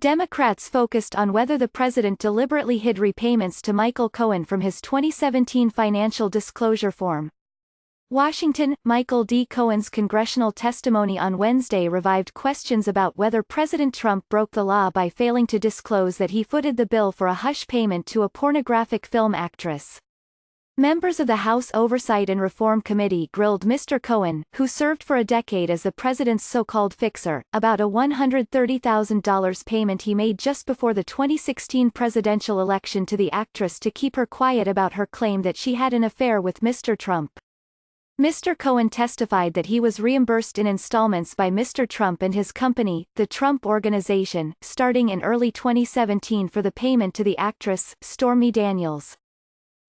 Democrats focused on whether the president deliberately hid repayments to Michael Cohen from his 2017 financial disclosure form. Washington. Michael D. Cohen's congressional testimony on Wednesday revived questions about whether President Trump broke the law by failing to disclose that he footed the bill for a hush payment to a pornographic film actress. Members of the House Oversight and Reform Committee grilled Mr. Cohen, who served for a decade as the president's so-called fixer, about a $130,000 payment he made just before the 2016 presidential election to the actress to keep her quiet about her claim that she had an affair with Mr. Trump. Mr. Cohen testified that he was reimbursed in installments by Mr. Trump and his company, the Trump Organization, starting in early 2017 for the payment to the actress, Stormy Daniels.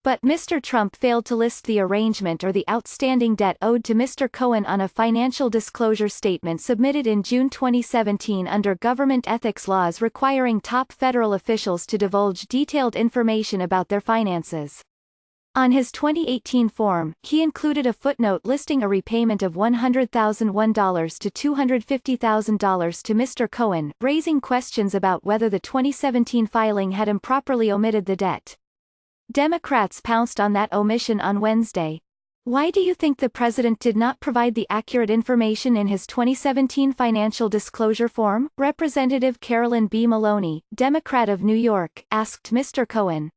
But Mr. Trump failed to list the arrangement or the outstanding debt owed to Mr. Cohen on a financial disclosure statement submitted in June 2017 under government ethics laws requiring top federal officials to divulge detailed information about their finances. On his 2018 form, he included a footnote listing a repayment of $100,001 to $250,000 to Mr. Cohen, raising questions about whether the 2017 filing had improperly omitted the debt. Democrats pounced on that omission on Wednesday. Why do you think the president did not provide the accurate information in his 2017 financial disclosure form? Representative Carolyn B. Maloney, Democrat of New York, asked Mr. Cohen.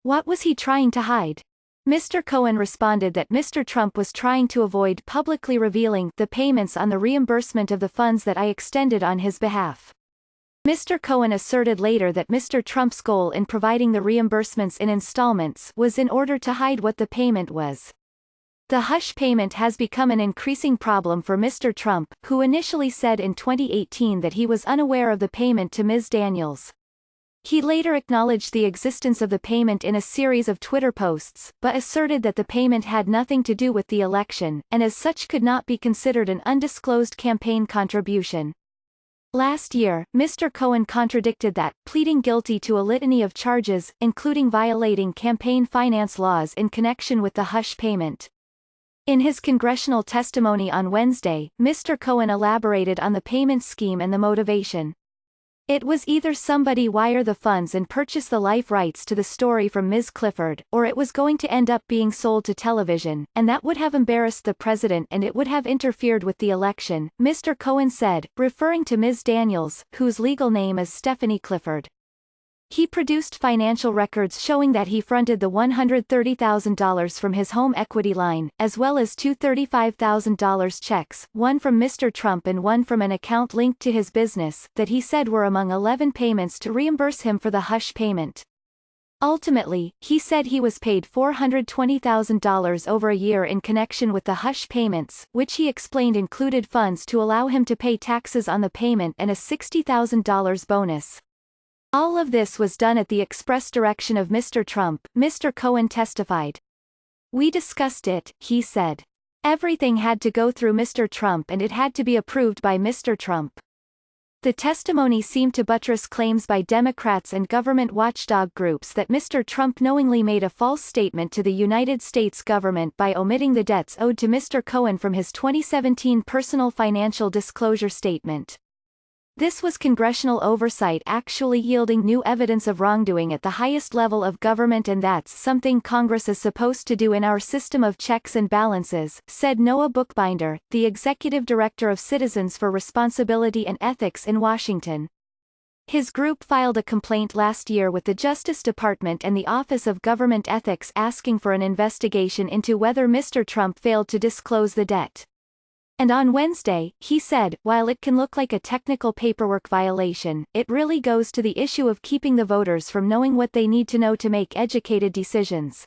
What was he trying to hide? Mr. Cohen responded that Mr. Trump was trying to avoid publicly revealing the payments on the reimbursement of the funds that I extended on his behalf. Mr. Cohen asserted later that Mr. Trump's goal in providing the reimbursements in installments was in order to hide what the payment was. The hush payment has become an increasing problem for Mr. Trump, who initially said in 2018 that he was unaware of the payment to Ms. Daniels. He later acknowledged the existence of the payment in a series of Twitter posts, but asserted that the payment had nothing to do with the election, and as such could not be considered an undisclosed campaign contribution. Last year, Mr. Cohen contradicted that, pleading guilty to a litany of charges, including violating campaign finance laws in connection with the hush payment. In his congressional testimony on Wednesday, Mr. Cohen elaborated on the payment scheme and the motivation. It was either somebody wire the funds and purchase the life rights to the story from Ms. Clifford, or it was going to end up being sold to television, and that would have embarrassed the president and it would have interfered with the election, Mr. Cohen said, referring to Ms. Daniels, whose legal name is Stephanie Clifford. He produced financial records showing that he fronted the $130,000 from his home equity line, as well as two $35,000 checks, one from Mr. Trump and one from an account linked to his business, that he said were among 11 payments to reimburse him for the hush payment. Ultimately, he said he was paid $420,000 over a year in connection with the hush payments, which he explained included funds to allow him to pay taxes on the payment and a $60,000 bonus. All of this was done at the express direction of Mr. Trump, Mr. Cohen testified. We discussed it, he said. Everything had to go through Mr. Trump and it had to be approved by Mr. Trump. The testimony seemed to buttress claims by Democrats and government watchdog groups that Mr. Trump knowingly made a false statement to the United States government by omitting the debts owed to Mr. Cohen from his 2017 personal financial disclosure statement. This was congressional oversight actually yielding new evidence of wrongdoing at the highest level of government, and that's something Congress is supposed to do in our system of checks and balances, said Noah Bookbinder, the executive director of Citizens for Responsibility and Ethics in Washington. His group filed a complaint last year with the Justice Department and the Office of Government Ethics asking for an investigation into whether Mr. Trump failed to disclose the debt. And on Wednesday, he said, while it can look like a technical paperwork violation, it really goes to the issue of keeping the voters from knowing what they need to know to make educated decisions.